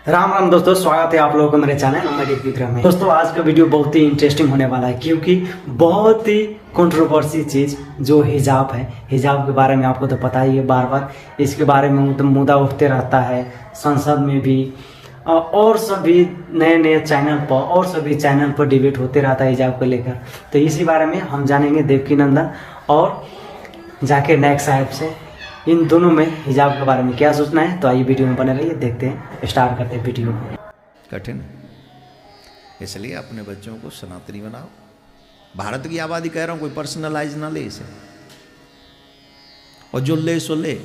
राम राम दोस्तों, स्वागत है आप लोगों को मेरे चैनल नॉमेडिक विक्रम में। दोस्तों आज का वीडियो बहुत ही इंटरेस्टिंग होने वाला है क्योंकि बहुत ही कंट्रोवर्सी चीज़ जो हिजाब है, हिजाब के बारे में आपको तो पता ही है, बार बार इसके बारे में मुद्दा उठते रहता है संसद में भी और सभी नए नए चैनल पर और सभी चैनल पर डिबेट होते रहता है हिजाब को लेकर। तो इसी बारे में हम जानेंगे देवकीनंदन और जाकिर नायक साहब से इन दोनों में हिजाब के बारे में क्या सोचना है। तो आइए वीडियो में बने रहिए, देखते हैं, स्टार्ट करते हैं वीडियो। कठिन इसलिए अपने बच्चों को सनातनी बनाओ। भारत की आबादी कह रहा हूं, कोई पर्सनलाइज ना ले इसे, और जो ले सो ले।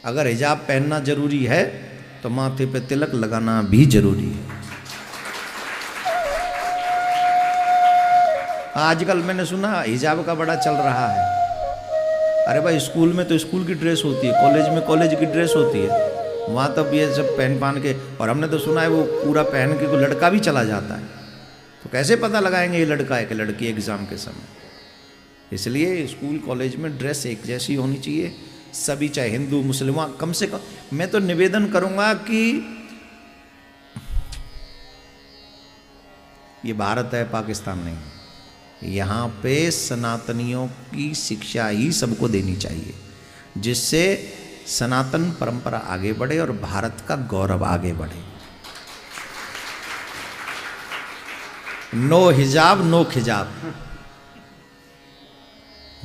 अगर हिजाब पहनना जरूरी है तो माथे पे तिलक लगाना भी जरूरी है। आजकल मैंने सुना हिजाब का बड़ा चल रहा है। अरे भाई, स्कूल में तो स्कूल की ड्रेस होती है, कॉलेज में कॉलेज की ड्रेस होती है, वहाँ तब ये सब पहन के, और हमने तो सुना है वो पूरा पहन के कोई लड़का भी चला जाता है। तो कैसे पता लगाएंगे ये लड़का है कि लड़की एग्ज़ाम के समय। इसलिए स्कूल कॉलेज में ड्रेस एक जैसी होनी चाहिए, सभी चाहे हिंदू मुसलमान। कम से कम मैं तो निवेदन करूँगा कि ये भारत है, पाकिस्तान नहीं, यहाँ पे सनातनियों की शिक्षा ही सबको देनी चाहिए, जिससे सनातन परंपरा आगे बढ़े और भारत का गौरव आगे बढ़े। नो हिजाब नो खिजाब,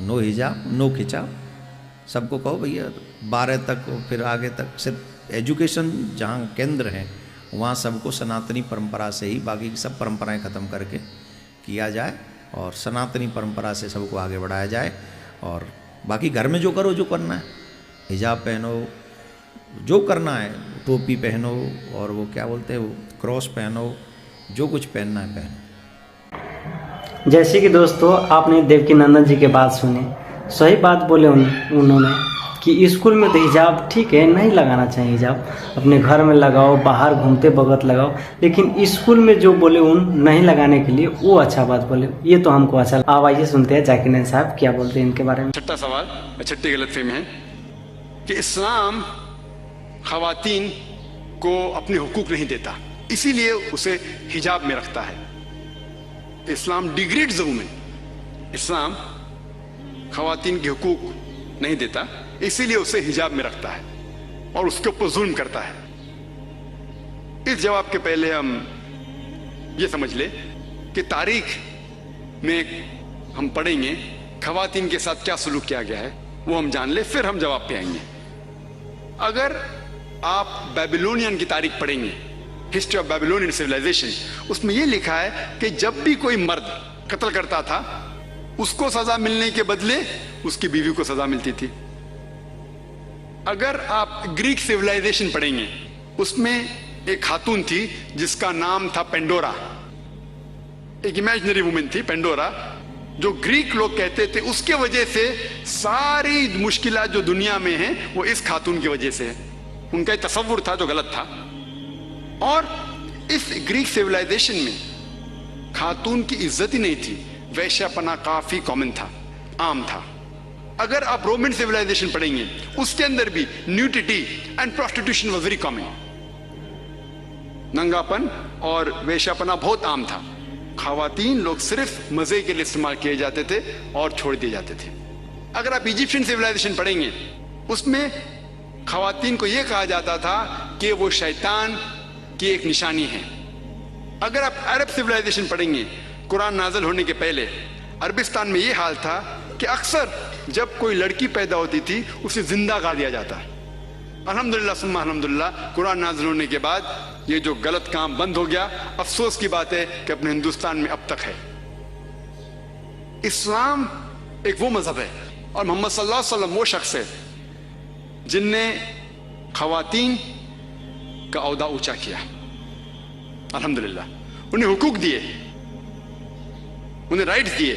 नो हिजाब नो खिंचाव। सबको कहो भैया 12 तक, फिर आगे तक सिर्फ एजुकेशन जहाँ केंद्र है वहाँ सबको सनातनी परंपरा से ही, बाकी की सब परंपराएं ख़त्म करके किया जाए और सनातनी परंपरा से सबको आगे बढ़ाया जाए। और बाकी घर में जो करो, जो करना है, हिजाब पहनो, जो करना है, टोपी पहनो, और वो क्या बोलते हैं वो क्रॉस पहनो, जो कुछ पहनना है पहनो। जैसे कि दोस्तों आपने देवकीनंदन जी के बात सुने, सही बात बोले उन्होंने कि स्कूल में तो हिजाब ठीक है, नहीं लगाना चाहिए हिजाब, अपने घर में लगाओ, बाहर घूमते वक्त लगाओ, लेकिन स्कूल में जो बोले उन नहीं लगाने के लिए, वो अच्छा बात बोले, ये तो हमको अच्छा। अब आइए सुनते हैं जाकिर नायक साहब क्या बोलते हैं इनके बारे में। छठा सवाल, छठी गलतफहमी है कि इस्लाम खवातीन को अपने हुकूक नहीं देता, इसीलिए उसे हिजाब में रखता है। इस्लाम डिग्रेड्स द वुमेन, इस्लाम खवातीन के हुकूक नहीं देता, इसीलिए उसे हिजाब में रखता है और उसके ऊपर जुल्म करता है। इस जवाब के पहले हम ये समझ ले कि तारीख में हम पढ़ेंगे खवातीन के साथ क्या सलूक किया गया है, वो हम जान ले, फिर हम जवाब पे आएंगे। अगर आप बेबीलोनियन की तारीख पढ़ेंगे, हिस्ट्री ऑफ बेबीलोनियन सिविलाइजेशन, उसमें यह लिखा है कि जब भी कोई मर्द कत्ल करता था, उसको सजा मिलने के बदले उसकी बीवी को सजा मिलती थी। अगर आप ग्रीक सिविलाइजेशन पढ़ेंगे, उसमें एक खातून थी जिसका नाम था पेंडोरा, एक इमेजिनरी वुमेन थी पेंडोरा, जो ग्रीक लोग कहते थे उसके वजह से सारी मुश्किलात जो दुनिया में हैं वो इस खातून की वजह से है। उनका एक तसव्वुर था जो गलत था। और इस ग्रीक सिविलाइजेशन में खातून की इज्जत ही नहीं थी, वैश्यापना काफी कॉमन था, आम था। अगर आप रोमन सिविलाइजेशन पढ़ेंगे, उसके अंदर भी nudity and prostitution was very common, नंगापन और वेश्यापना बहुत आम था। खवातीन लोग सिर्फ मजे के लिए इस्तेमाल किए जाते थे और छोड़ दिए जाते थे। अगर आप इजिप्शियन सिविलाइजेशन पढ़ेंगे, उसमें खवातीन को यह कहा जाता था कि वो शैतान की एक निशानी है। अगर आप अरब सिविलाइजेशन पढ़ेंगे, कुरान नाज़िल होने के पहले अरबिस्तान में यह हाल था कि अक्सर जब कोई लड़की पैदा होती थी उसे जिंदा गाड़ दिया जाता। अल्हम्दुलिल्लाह सुम्मा अल्हम्दुलिल्लाह, कुरान नाज़िल होने के बाद ये जो गलत काम बंद हो गया। अफसोस की बात है कि अपने हिंदुस्तान में अब तक है। इस्लाम एक वो मजहब है और मोहम्मद सल्लल्लाहु अलैहि वसल्लम वो शख्स है जिनने खवातीन का औहदा ऊंचा किया। अल्हम्दुलिल्लाह, उन्हें हुकूक दिए, उन्हें राइट्स दिए,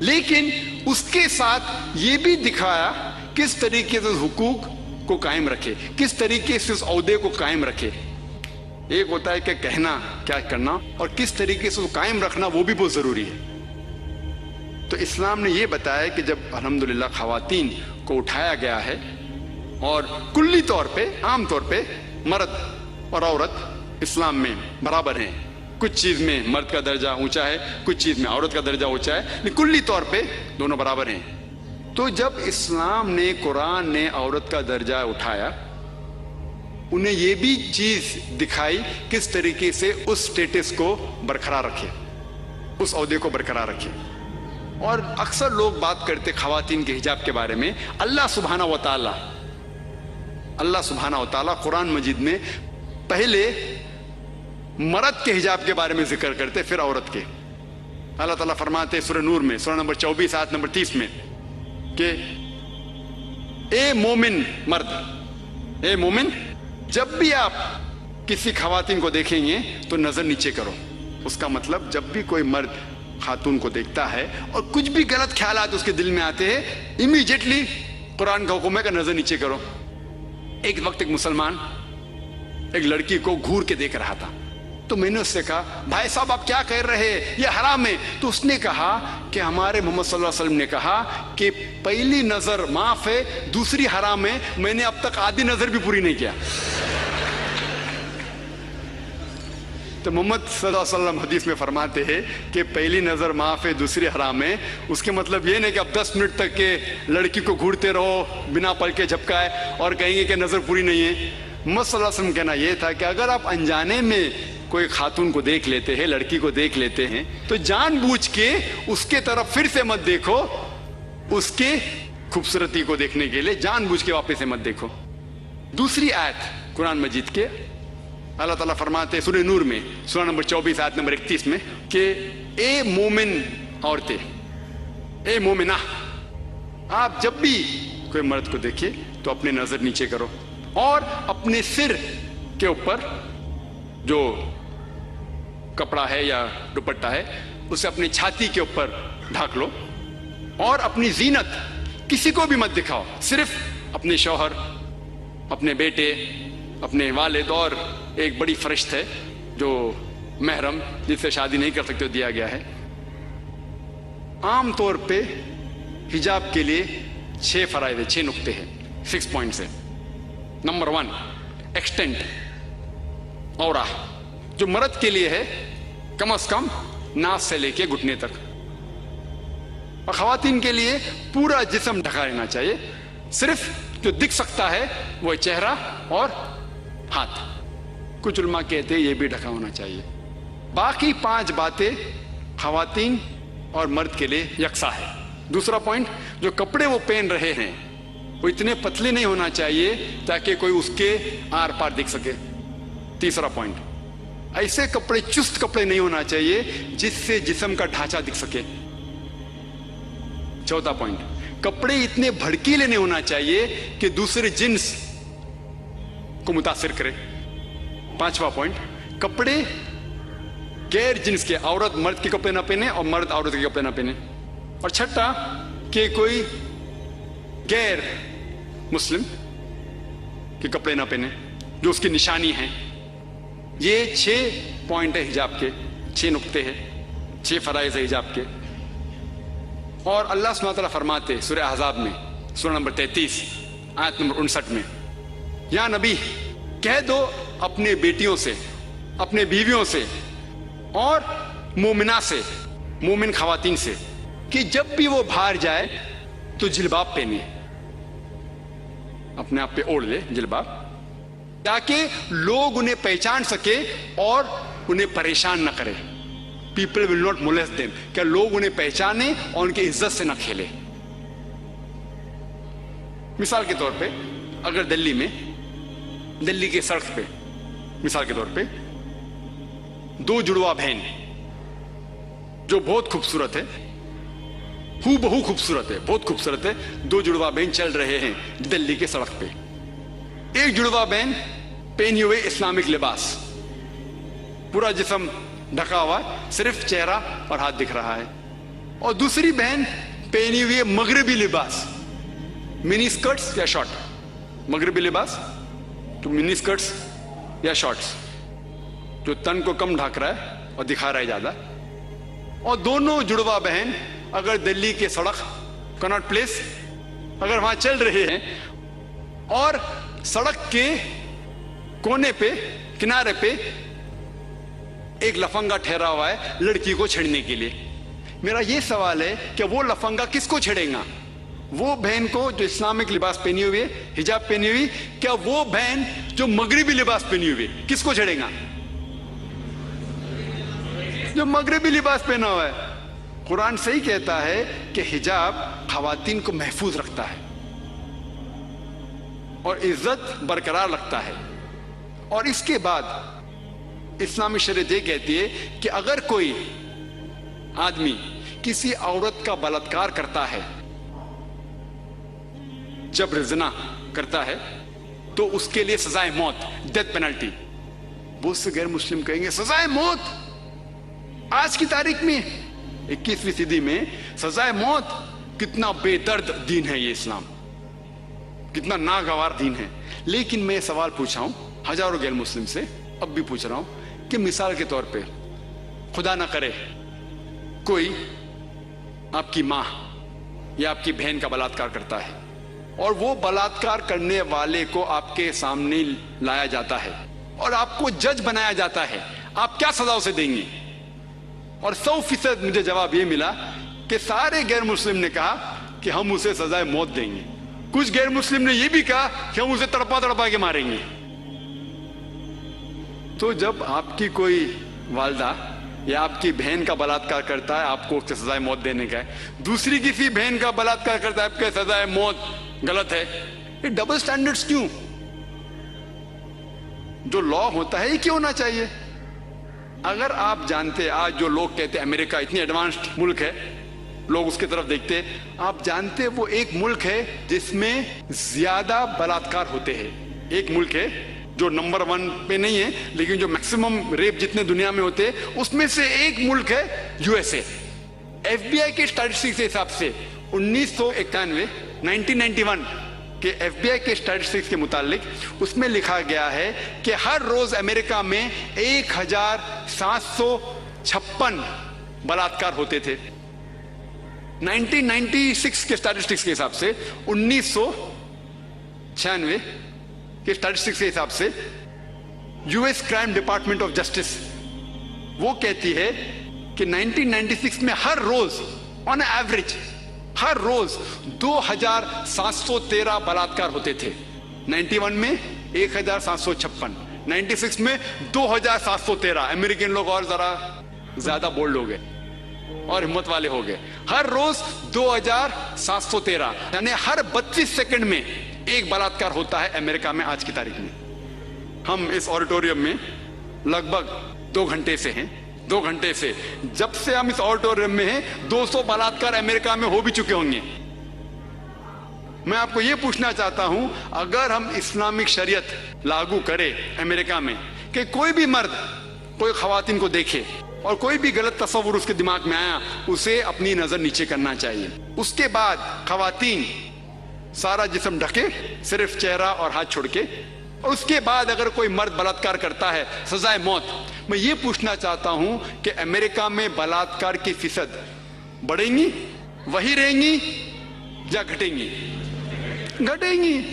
लेकिन उसके साथ ये भी दिखाया किस तरीके से हुकूक को कायम रखे, किस तरीके से उस औहदे को कायम रखे। एक होता है कि कहना क्या करना, और किस तरीके से वो कायम रखना वो भी बहुत जरूरी है। तो इस्लाम ने ये बताया कि जब अल्हम्दुलिल्लाह खवातीन को उठाया गया है और कुल्ली तौर पे, आम तौर पे मर्द और औरत इस्लाम में बराबर हैं। कुछ चीज में मर्द का दर्जा ऊंचा है, कुछ चीज में औरत का दर्जा ऊंचा है, लेकिन कुल्ली तौर पे दोनों बराबर हैं। तो जब इस्लाम ने, कुरान ने औरत का दर्जा उठाया, उन्हें ये भी चीज दिखाई किस तरीके से उस स्टेटस को बरकरार रखे, उस ओहदे को बरकरार रखे। और अक्सर लोग बात करते खवातीन के हिजाब के बारे में। अल्लाह सुब्हानहू व तआला कुरान मजीद में पहले मर्द के हिजाब के बारे में जिक्र करते, फिर औरत के। अल्लाह ताला फरमाते सूरह नूर में, सूरह नंबर 24 आयत नंबर 30 में कि ए मोमिन मर्द, ए मोमिन, जब भी आप किसी खवातीन को देखेंगे तो नजर नीचे करो। उसका मतलब जब भी कोई मर्द खातून को देखता है और कुछ भी गलत ख्यालात उसके दिल में आते हैं, इमीडिएटली कुरान का हुक्म है कि नजर नीचे करो। एक वक्त एक मुसलमान एक लड़की को घूर के देख रहा था, तो मैंने उससे कहा, भाई साहब आप क्या कह रहे हैं, ये हराम है। तो उसने कहा कि हमारे मोहम्मद सल्लल्लाहु अलैहि वसल्लम ने कहा कि पहली नजर माफ है, दूसरी हराम है। मैंने अब तक आधी नजर भी पूरी नहीं किया। तो मोहम्मद सल्लल्लाहु अलैहि वसल्लम हदीस में फरमाते हैं कि पहली नजर माफ है, दूसरी हराम है। उसके मतलब ये नहीं कि अब 10 मिनट तक के लड़की को घूरते रहो बिना पल के झपकाए और कहेंगे कि नजर पूरी नहीं है। मोहम्मद सल्लल्लाहु अलैहि वसल्लम कहना यह था कि अगर आप अनजाने में कोई खातून को देख लेते हैं, लड़की को देख लेते हैं, तो जानबूझ के उसके तरफ फिर से मत देखो। उसके खूबसूरती को देखने के लिए जानबूझ के वापस से मत देखो। दूसरी आयत कुरान मजीद के अल्लाह ताला फरमाते सूरह नूर में, सूरह नंबर 24 आयत नंबर 31 में कि ए मोमिन औरतें, ए मोमिना, आप जब भी कोई मर्द को देखिए तो अपने नजर नीचे करो और अपने सिर के ऊपर जो कपड़ा है या दुपट्टा है उसे अपनी छाती के ऊपर ढाक लो। और अपनी जीनत किसी को भी मत दिखाओ, सिर्फ अपने शौहर, अपने बेटे, अपने वालिद और एक बड़ी फरिश्त है जो महरम जिससे शादी नहीं कर सकते हो दिया गया है। आम तौर पे हिजाब के लिए 6 फराइद है, 6 नुक्ते हैं, 6 पॉइंट्स है। नंबर 1, एक्सटेंट औरा, जो मर्द के लिए है कम से कम नास से लेके घुटने तक, और खवातीन के लिए पूरा जिस्म ढका रहना चाहिए। सिर्फ जो दिख सकता है वो चेहरा और हाथ। कुछ उलमा कहते हैं ये भी ढका होना चाहिए। बाकी 5 बातें खवातीन और मर्द के लिए यकसा है। दूसरा पॉइंट, जो कपड़े वो पहन रहे हैं वो इतने पतले नहीं होना चाहिए ताकि कोई उसके आर पार दिख सके। तीसरा पॉइंट, ऐसे कपड़े, चुस्त कपड़े नहीं होना चाहिए जिससे जिस्म का ढांचा दिख सके। चौथा पॉइंट, कपड़े इतने भड़कीले नहीं होना चाहिए कि दूसरे जिन्स को मुतासिर करे। 5वां पॉइंट, कपड़े गैर जिन्स के, औरत मर्द के कपड़े ना पहने और मर्द औरत के कपड़े ना पहने। और छठा कि कोई गैर मुस्लिम के कपड़े ना पहने जो उसकी निशानी है। ये 6 पॉइंट है हिजाब के, 6 नुक्ते हैं, 6 फराइज है हिजाब के। और अल्लाह सुब्हानहू व तआला फरमाते सूरह अहज़ाब में, सूरह नंबर 33 आयत नंबर 59 में, या नबी कह दो अपने बेटियों से, अपने बीवियों से और मोमिना से, मोमिन खवातीन से, कि जब भी वो बाहर जाए तो जिलबाब पहने, अपने आप पे ओढ़ ले जिलबाब, ताकि लोग उन्हें पहचान सके और उन्हें परेशान न करे। People will not molest them, क्या लोग उन्हें पहचाने और उनकी इज्जत से न खेले। मिसाल के तौर पे अगर दिल्ली के सड़क पे मिसाल के तौर पे 2 जुड़वा बहन जो बहुत खूबसूरत है, हूबहू खूबसूरत है, बहुत खूबसूरत है, 2 जुड़वा बहन चल रहे हैं दिल्ली के सड़क पे। एक जुड़वा बहन पहनी हुए इस्लामिक लिबास, पूरा जिस्म ढका हुआ, सिर्फ चेहरा और हाथ दिख रहा है। और दूसरी बहन पहनी हुई मगरबी लिबास, मिनी स्कर्ट्स या शॉर्ट, मगरबी लिबास तो मिनी स्कर्ट्स या शॉर्ट्स जो तन को कम ढक रहा है और दिखा रहा है ज्यादा। और दोनों जुड़वा बहन अगर दिल्ली के सड़क कनॉट प्लेस अगर वहां चल रहे हैं और सड़क के कोने पे, किनारे पे एक लफंगा ठहरा हुआ है लड़की को छेड़ने के लिए। मेरा यह सवाल है कि वो लफंगा किसको छेड़ेगा? वो बहन को जो इस्लामिक लिबास पहनी हुई है, हिजाब पहनी हुई, क्या वो बहन जो मगरिबी लिबास पहनी हुई है किसको छेड़ेगा? जो मगरिबी लिबास पहना हुआ है। कुरान सही कहता है कि हिजाब खवातीन को महफूज रखता है और इज्जत बरकरार रखता है। और इसके बाद इस्लामी शरीयत ये कहती है कि अगर कोई आदमी किसी औरत का बलात्कार करता है, जबर ज़िना करता है, तो उसके लिए सजाए मौत, डेथ पेनल्टी। बहुत से गैर मुस्लिम कहेंगे सजाए मौत आज की तारीख में 21वीं सदी में सजाए मौत, कितना बेदर्द दीन है ये इस्लाम, कितना नागवार दीन है। लेकिन मैं सवाल पूछा हूं हजारों गैर मुस्लिम से, अब भी पूछ रहा हूं कि मिसाल के तौर पे खुदा ना करे कोई आपकी मां या आपकी बहन का बलात्कार करता है और वो बलात्कार करने वाले को आपके सामने लाया जाता है और आपको जज बनाया जाता है, आप क्या सजा उसे देंगे? और 100% मुझे जवाब ये मिला कि सारे गैर मुस्लिम ने कहा कि हम उसे सजाए मौत देंगे। कुछ गैर मुस्लिम ने यह भी कहा कि हम उसे तड़पा तड़पा के मारेंगे। तो जब आपकी कोई वालदा या आपकी बहन का बलात्कार करता है, आपको उससे सजाए मौत देने का है, दूसरी किसी बहन का बलात्कार करता है, आपके सजाए मौत गलत है। ये डबल स्टैंडर्ड्स क्यों? जो लॉ होता है ये क्यों होना चाहिए? अगर आप जानते, आज जो लोग कहते हैं अमेरिका इतनी एडवांस्ड मुल्क है, लोग उसकी तरफ देखते, आप जानते वो एक मुल्क है जिसमें ज्यादा बलात्कार होते हैं। एक मुल्क है जो नंबर 1 पे नहीं है, लेकिन जो मैक्सिमम रेप जितने दुनिया में होते हैं उसमें से एक मुल्क है यूएसए। एफबीआई के स्टैटिस्टिक्स के हिसाब से 1991 के एफबीआई के स्टैटिस्टिक्स के मुतालिक उसमें लिखा गया है कि हर रोज अमेरिका में 1756 बलात्कार होते थे। 1996 के स्टैटिस्टिक्स के हिसाब से, 1996 के स्टैटिस्टिक्स के हिसाब से US crime department of justice वो कहती है कि 1996 में हर रोज ऑन एवरेज हर रोज 2713 बलात्कार होते थे। 91 में 1756, 96 में 2713। अमेरिकन लोग और जरा ज्यादा बोल्ड हो गए और हिम्मत वाले हो गए। हर रोज 2713, यानी हर 32 सेकंड में एक बलात्कार होता है अमेरिका में आज की तारीख में। हम इस ऑडिटोरियम में लगभग 2 घंटे से हैं। 2 घंटे से, जब से हम इस ऑडिटोरियम में हैं, 200 बलात्कार अमेरिका में हो भी चुके होंगे। मैं आपको यह पूछना चाहता हूं, अगर हम इस्लामिक शरीयत लागू करें अमेरिका में कि कोई भी मर्द कोई खवातीन को देखे और कोई भी गलत तस्वुर उसके दिमाग में आया, उसे अपनी नजर नीचे करना चाहिए। उसके बाद खवातीन सारा जिस्म ढके, सिर्फ चेहरा और हाथ छोड़ के, और उसके बाद अगर कोई मर्द बलात्कार करता है, सजाए मौत। मैं ये पूछना चाहता हूं कि अमेरिका में बलात्कार की फीसद बढ़ेंगी, वही रहेंगी या घटेंगी? घटेंगी।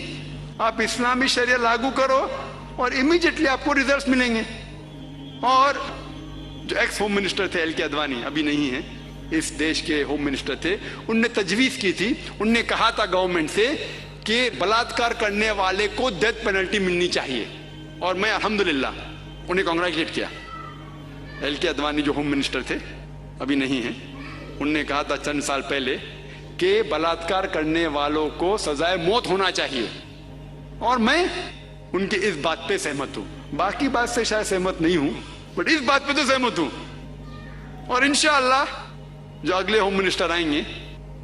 आप इस्लामी शरिया लागू करो और इमीडिएटली आपको रिजल्ट्स मिलेंगे। और जो एक्स होम मिनिस्टर थे एल.के. अडवाणी, अभी नहीं है, इस देश के होम मिनिस्टर थे, उनने तजवीज की थी, उनने कहा था गवर्नमेंट से कि बलात्कार करने वाले को डेथ पेनल्टी मिलनी चाहिए। और मैं अल्हम्दुलिल्लाह उन्हें कांग्रेचुलेट किया। एल.के. अडवाणी जो होम मिनिस्टर थे, अभी नहीं है, उनने कहा था चंद साल पहले कि बलात्कार करने वालों को सजाए मौत होना चाहिए। और मैं उनकी इस बात पे सहमत हूं। बाकी बात से शायद सहमत नहीं हूं, बट इस बात पे तो सहमत हूं। और इंशाअल्लाह जो अगले होम मिनिस्टर आएंगे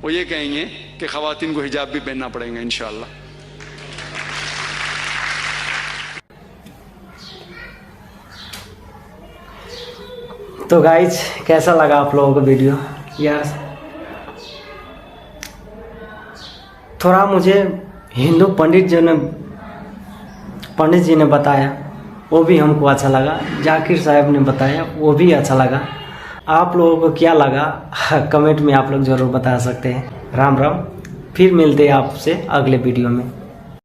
वो ये कहेंगे कि खवातीन को हिजाब भी पहनना पड़ेगा इंशाअल्लाह। तो गाइज, कैसा लगा आप लोगों को वीडियो? यार थोड़ा मुझे हिंदू पंडित जी ने बताया, वो भी हमको अच्छा लगा। जाकिर साहब ने बताया, वो भी अच्छा लगा। आप लोगों को क्या लगा कमेंट में आप लोग ज़रूर बता सकते हैं। राम राम, फिर मिलते हैं आपसे अगले वीडियो में।